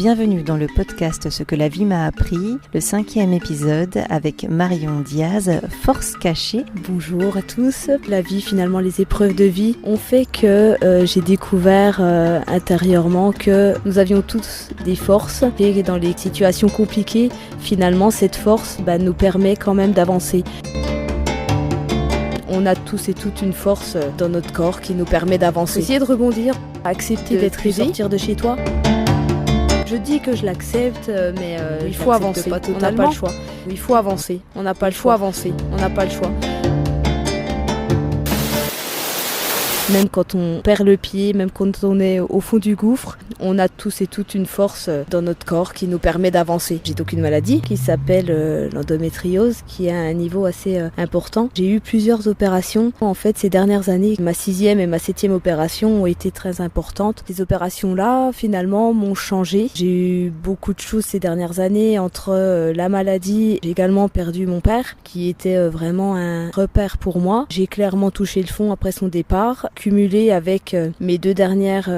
Bienvenue dans le podcast Ce que la vie m'a appris, le 5e épisode avec Marion Diaz, Force cachée. Bonjour à tous. La vie, finalement, les épreuves de vie ont fait que j'ai découvert intérieurement que nous avions tous des forces et dans les situations compliquées, finalement, cette force nous permet quand même d'avancer. On a tous et toutes une force dans notre corps qui nous permet d'avancer. Essayer de rebondir, accepter d'être aidé, sortir de chez toi. Je dis que je l'accepte, mais il faut avancer. On n'a pas le choix. Il faut avancer. On n'a pas le choix. On n'a pas le choix. Même quand on perd le pied, même quand on est au fond du gouffre, on a tous et toutes une force dans notre corps qui nous permet d'avancer. J'ai donc une maladie qui s'appelle l'endométriose, qui est à un niveau assez important. J'ai eu plusieurs opérations. En fait, ces dernières années, ma 6e et ma 7e opération ont été très importantes. Ces opérations-là, finalement, m'ont changé. J'ai eu beaucoup de choses ces dernières années. Entre la maladie, j'ai également perdu mon père, qui était vraiment un repère pour moi. J'ai clairement touché le fond après son départ. Cumulé avec mes 2 dernières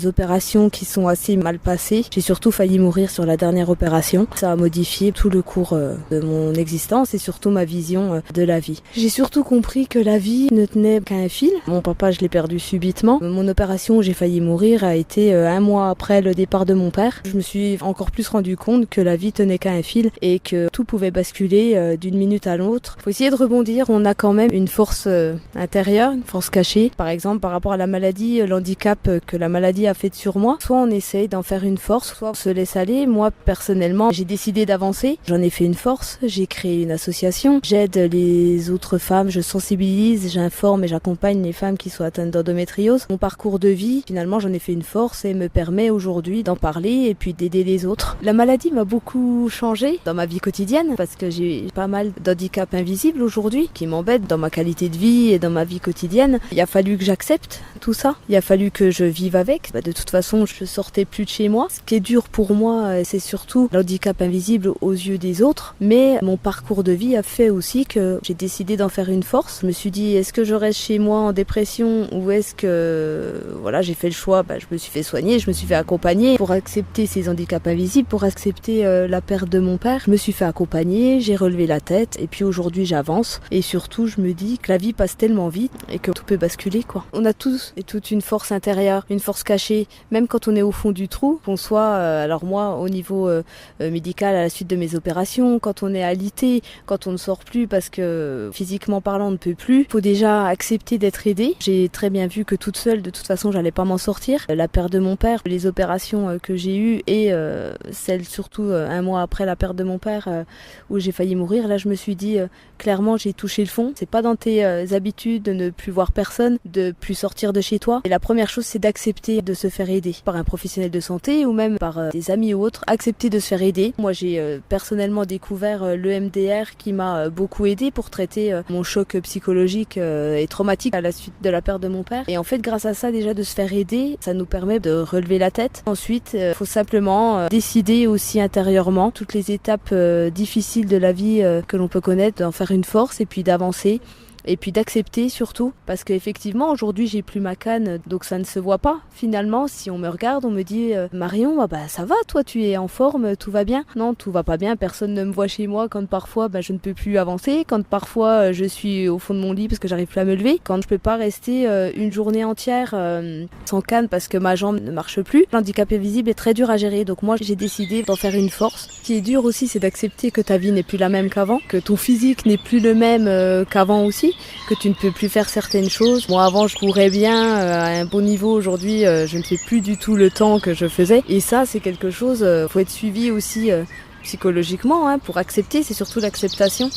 opérations qui sont assez mal passées. J'ai surtout failli mourir sur la dernière opération. Ça a modifié tout le cours de mon existence et surtout ma vision de la vie. J'ai surtout compris que la vie ne tenait qu'à un fil. Mon papa, je l'ai perdu subitement. Mon opération où j'ai failli mourir a été 1 mois après le départ de mon père. Je me suis encore plus rendu compte que la vie tenait qu'à un fil et que tout pouvait basculer d'une minute à l'autre. Faut essayer de rebondir. On a quand même une force intérieure, une force cachée. Par exemple, par rapport à la maladie, l'handicap que la maladie a fait sur moi, soit on essaye d'en faire une force, soit on se laisse aller. Moi, personnellement, j'ai décidé d'avancer. J'en ai fait une force. J'ai créé une association. J'aide les autres femmes, je sensibilise, j'informe et j'accompagne les femmes qui sont atteintes d'endométriose. Mon parcours de vie, finalement, j'en ai fait une force et me permet aujourd'hui d'en parler et puis d'aider les autres. La maladie m'a beaucoup changé dans ma vie quotidienne parce que j'ai pas mal d'handicaps invisibles aujourd'hui qui m'embêtent dans ma qualité de vie et dans ma vie quotidienne. Il a fallu que j'accepte tout ça. Il a fallu que je vive avec. De toute façon, je sortais plus de chez moi. Ce qui est dur pour moi, c'est surtout l'handicap invisible aux yeux des autres. Mais mon parcours de vie a fait aussi que j'ai décidé d'en faire une force. Je me suis dit, est-ce que je reste chez moi en dépression ou est-ce que... Voilà, j'ai fait le choix. Je me suis fait soigner, je me suis fait accompagner pour accepter ces handicaps invisibles, pour accepter la perte de mon père. Je me suis fait accompagner, j'ai relevé la tête et puis aujourd'hui j'avance. Et surtout, je me dis que la vie passe tellement vite et que tout peut basculer, quoi. On a tous et toutes une force intérieure, une force cachée, même quand on est au fond du trou, qu'on soit, alors moi, au niveau médical à la suite de mes opérations, quand on est alité, quand on ne sort plus parce que physiquement parlant on ne peut plus, il faut déjà accepter d'être aidé. J'ai très bien vu que toute seule, de toute façon, j'allais pas m'en sortir. La perte de mon père, les opérations que j'ai eues et celle surtout 1 mois après la perte de mon père où j'ai failli mourir, là je me suis dit clairement j'ai touché le fond. C'est pas dans tes habitudes de ne plus voir personne, de plus sortir de chez toi. Et la première chose, c'est d'accepter de se faire aider par un professionnel de santé ou même par des amis ou autres. Accepter de se faire aider. Moi, j'ai personnellement découvert le MDR qui m'a beaucoup aidé pour traiter mon choc psychologique et traumatique à la suite de la perte de mon père. Et en fait, grâce à ça, déjà de se faire aider, ça nous permet de relever la tête. Ensuite, il faut simplement décider aussi intérieurement toutes les étapes difficiles de la vie que l'on peut connaître, d'en faire une force et puis d'avancer. Et puis d'accepter surtout, parce qu'effectivement aujourd'hui j'ai plus ma canne, donc ça ne se voit pas finalement. Si on me regarde, on me dit Marion, ça va, toi tu es en forme, tout va bien. Non, tout va pas bien, personne ne me voit chez moi quand parfois je ne peux plus avancer, quand parfois je suis au fond de mon lit parce que j'arrive plus à me lever, quand je peux pas rester une journée entière sans canne parce que ma jambe ne marche plus. L'handicap invisible est très dur à gérer, donc moi j'ai décidé d'en faire une force. Ce qui est dur aussi, c'est d'accepter que ta vie n'est plus la même qu'avant, que ton physique n'est plus le même qu'avant aussi, que tu ne peux plus faire certaines choses. Moi avant je courais bien à un bon niveau, aujourd'hui je ne fais plus du tout le temps que je faisais et ça c'est quelque chose, faut être suivi aussi psychologiquement pour accepter, c'est surtout l'acceptation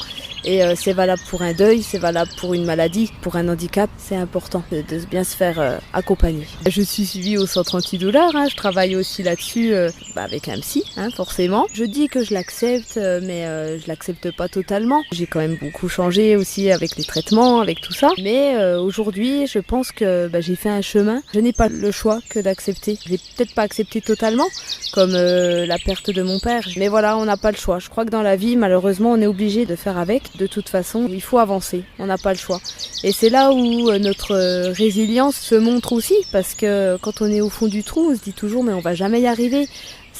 et c'est valable pour un deuil, c'est valable pour une maladie, pour un handicap, c'est important de bien se faire accompagner. Je suis suivie au centre antidouleur, je travaille aussi là-dessus avec un psy, forcément. Je dis que je l'accepte, mais je l'accepte pas totalement. J'ai quand même beaucoup changé aussi avec les traitements, avec tout ça, mais aujourd'hui je pense que j'ai fait un chemin. Je n'ai pas le choix que d'accepter. Je l'ai peut-être pas accepté totalement, comme la perte de mon père, mais voilà, on n'a pas le choix. Je crois que dans la vie, malheureusement, on est obligé de faire avec. De toute façon, il faut avancer. On n'a pas le choix. Et c'est là où notre résilience se montre aussi, parce que quand on est au fond du trou, on se dit toujours, mais on va jamais y arriver.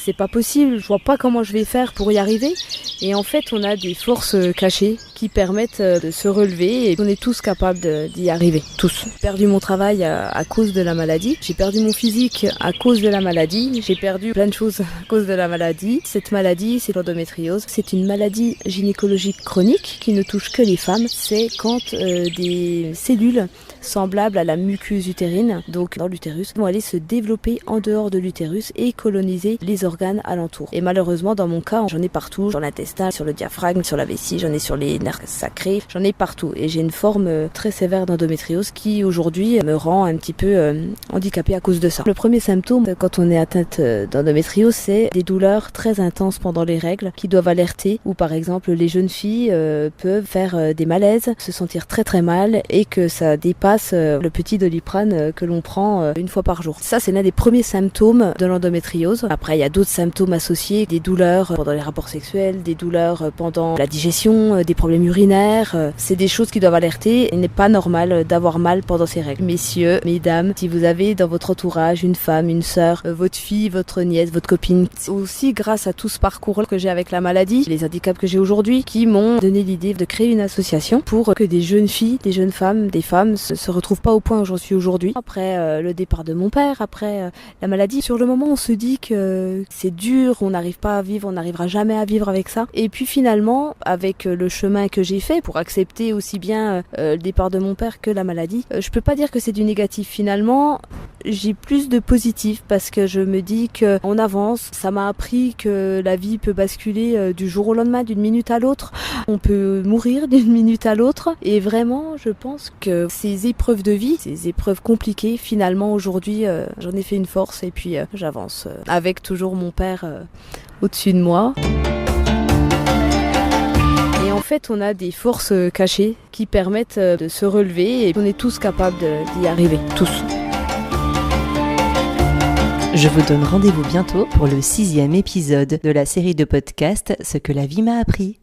c'est pas possible, je vois pas comment je vais faire pour y arriver. Et en fait, on a des forces cachées qui permettent de se relever et on est tous capables d'y arriver, tous. J'ai perdu mon travail à cause de la maladie, j'ai perdu mon physique à cause de la maladie, j'ai perdu plein de choses à cause de la maladie. Cette maladie, c'est l'endométriose. C'est une maladie gynécologique chronique qui ne touche que les femmes. C'est quand des cellules semblables à la muqueuse utérine, donc dans l'utérus, vont aller se développer en dehors de l'utérus et coloniser les organes alentours. Et malheureusement, dans mon cas, j'en ai partout, sur l'intestin, sur le diaphragme, sur la vessie, j'en ai sur les nerfs sacrés, j'en ai partout. Et j'ai une forme très sévère d'endométriose qui aujourd'hui me rend un petit peu handicapée à cause de ça. Le premier symptôme quand on est atteinte d'endométriose, c'est des douleurs très intenses pendant les règles qui doivent alerter, ou par exemple les jeunes filles peuvent faire des malaises, se sentir très très mal et que ça dépasse le petit Doliprane que l'on prend une fois par jour. Ça, c'est l'un des premiers symptômes de l'endométriose. Après, il y a d'autres symptômes associés, des douleurs pendant les rapports sexuels, des douleurs pendant la digestion, des problèmes urinaires. C'est des choses qui doivent alerter. Il n'est pas normal d'avoir mal pendant ces règles. Messieurs, mesdames, si vous avez dans votre entourage une femme, une sœur, votre fille, votre nièce, votre copine, c'est aussi grâce à tout ce parcours que j'ai avec la maladie, les handicaps que j'ai aujourd'hui, qui m'ont donné l'idée de créer une association pour que des jeunes filles, des jeunes femmes, des femmes se retrouvent pas au point où j'en suis aujourd'hui. Après le départ de mon père, après la maladie, sur le moment on se dit que c'est dur, on n'arrive pas à vivre, on n'arrivera jamais à vivre avec ça. Et puis finalement, avec le chemin que j'ai fait pour accepter aussi bien le départ de mon père que la maladie, je peux pas dire que c'est du négatif. Finalement, j'ai plus de positif parce que je me dis qu'on avance. Ça m'a appris que la vie peut basculer du jour au lendemain, d'une minute à l'autre. On peut mourir d'une minute à l'autre. Et vraiment, je pense que ces épreuves de vie, ces épreuves compliquées, finalement aujourd'hui, j'en ai fait une force et puis j'avance avec toujours mon père au-dessus de moi. Et en fait, on a des forces cachées qui permettent de se relever et on est tous capables d'y arriver, tous. Je vous donne rendez-vous bientôt pour le 6e épisode de la série de podcasts Ce que la vie m'a appris.